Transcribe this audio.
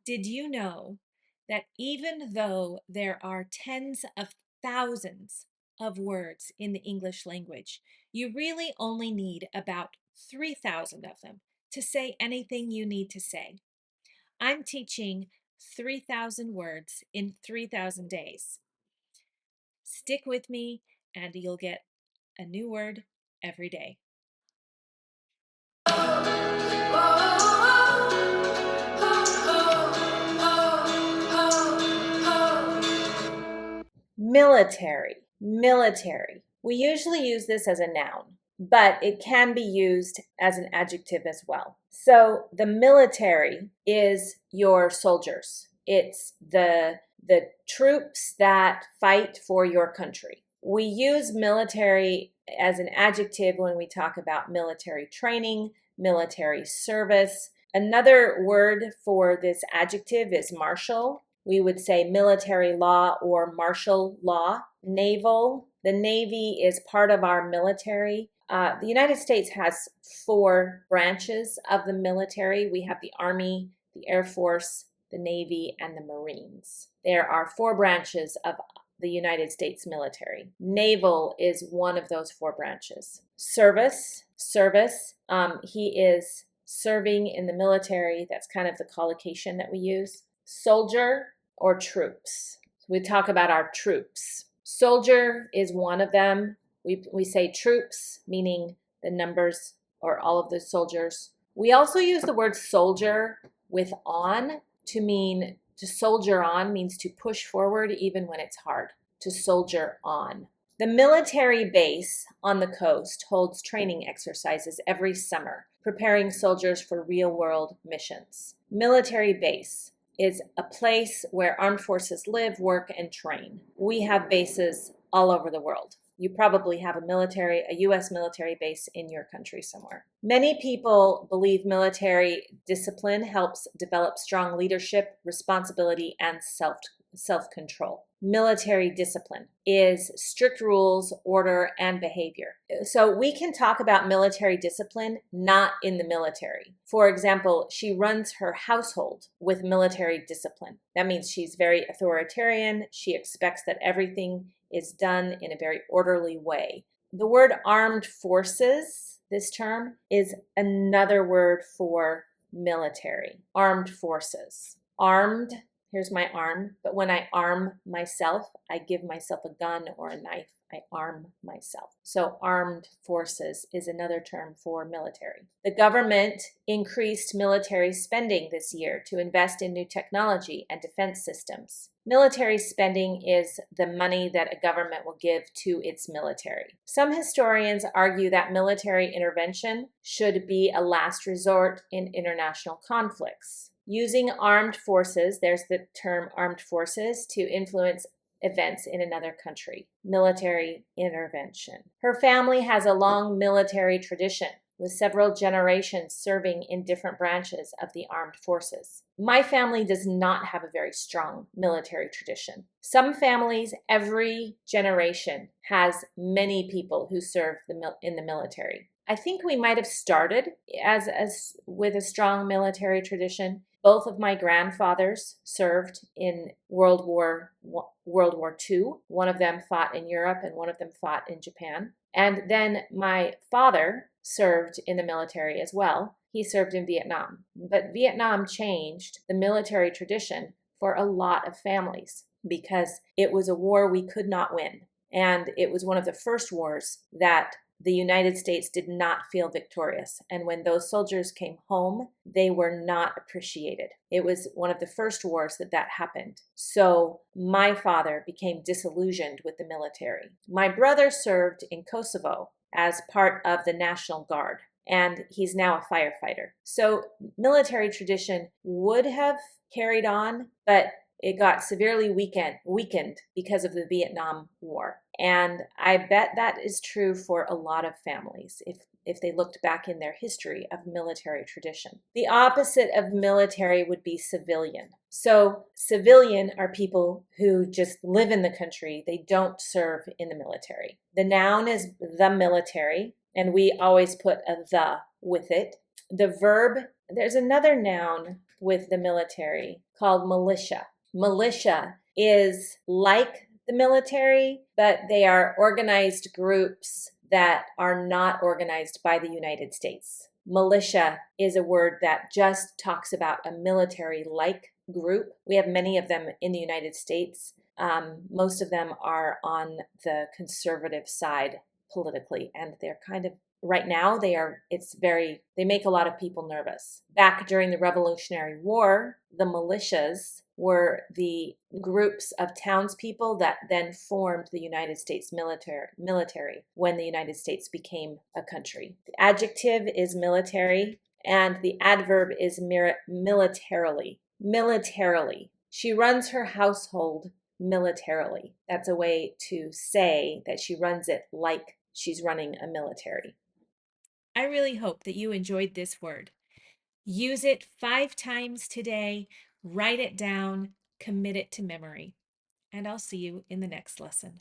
Did you know that even though there are tens of thousands of words in the English language, you really only need about 3,000 of them to say anything you need to say? I'm teaching 3,000 words in 3,000 days. Stick with me and you'll get a new word every day. Military, military. We usually use this as a noun, but it can be used as an adjective as well. So the military is your soldiers. It's the troops that fight for your country. We use military as an adjective when we talk about military training, military service. Another word for this adjective is martial. We would say military law or martial law. Naval. The Navy is part of our military. The United States has 4 branches of the military. We have the Army, the Air Force, the Navy, and the Marines. There are 4 branches of the United States military. Naval is one of those 4 branches. Service. He is serving in the military. That's kind of the collocation that we use. Soldier or troops. We talk about our troops. Soldier is one of them. We say troops, meaning the numbers or all of the soldiers. We also use the word soldier with on to mean to soldier on means to push forward even when it's hard. To soldier on. The military base on the coast holds training exercises every summer, preparing soldiers for real-world missions. Military base is a place where armed forces live, work, and train. We have bases all over the world. You probably have a U.S. military base in your country somewhere. Many people believe military discipline helps develop strong leadership, responsibility, and self-control. Military discipline is strict rules, order, and behavior. So we can talk about military discipline not in the military. For example, she runs her household with military discipline. That means she's very authoritarian. She expects that everything is done in a very orderly way. The word armed forces, this term, is another word for military. Armed forces. Armed. Here's my arm, but when I arm myself, I give myself a gun or a knife. I arm myself. So armed forces is another term for military. The government increased military spending this year to invest in new technology and defense systems. Military spending is the money that a government will give to its military. Some historians argue that military intervention should be a last resort in international conflicts. Using armed forces, there's the term armed forces, to influence events in another country. Military intervention. Her family has a long military tradition, with several generations serving in different branches of the armed forces. My family does not have a very strong military tradition. Some families, every generation has many people who serve in the military. I think we might have started as with a strong military tradition. Both of my grandfathers served in World War II. One of them fought in Europe and one of them fought in Japan. And then my father served in the military as well. He served in Vietnam. But Vietnam changed the military tradition for a lot of families because it was a war we could not win. And it was one of the first wars that the United States did not feel victorious. And when those soldiers came home, they were not appreciated. It was one of the first wars that happened. So my father became disillusioned with the military. My brother served in Kosovo as part of the National Guard, and he's now a firefighter. So military tradition would have carried on, but it got severely weakened because of the Vietnam War. And I bet that is true for a lot of families if they looked back in their history of military tradition. The opposite of military would be civilian. So civilian are people who just live in the country. They don't serve in the military. The noun is the military, and we always put a the with it. The verb, there's another noun with the military called militia. Militia is like the military, but they are organized groups that are not organized by the United States. Militia is a word that just talks about a military-like group. We have many of them in the United States. Most of them are on the conservative side politically, and they're kind of right now they make a lot of people nervous. Back during the Revolutionary War, the militias were the groups of townspeople that then formed the United States military when the United States became a country. The adjective is military, and the adverb is militarily. Militarily. She runs her household militarily. That's a way to say that she runs it like she's running a military. I really hope that you enjoyed this word. Use it 5 times today, write it down, commit it to memory. And I'll see you in the next lesson.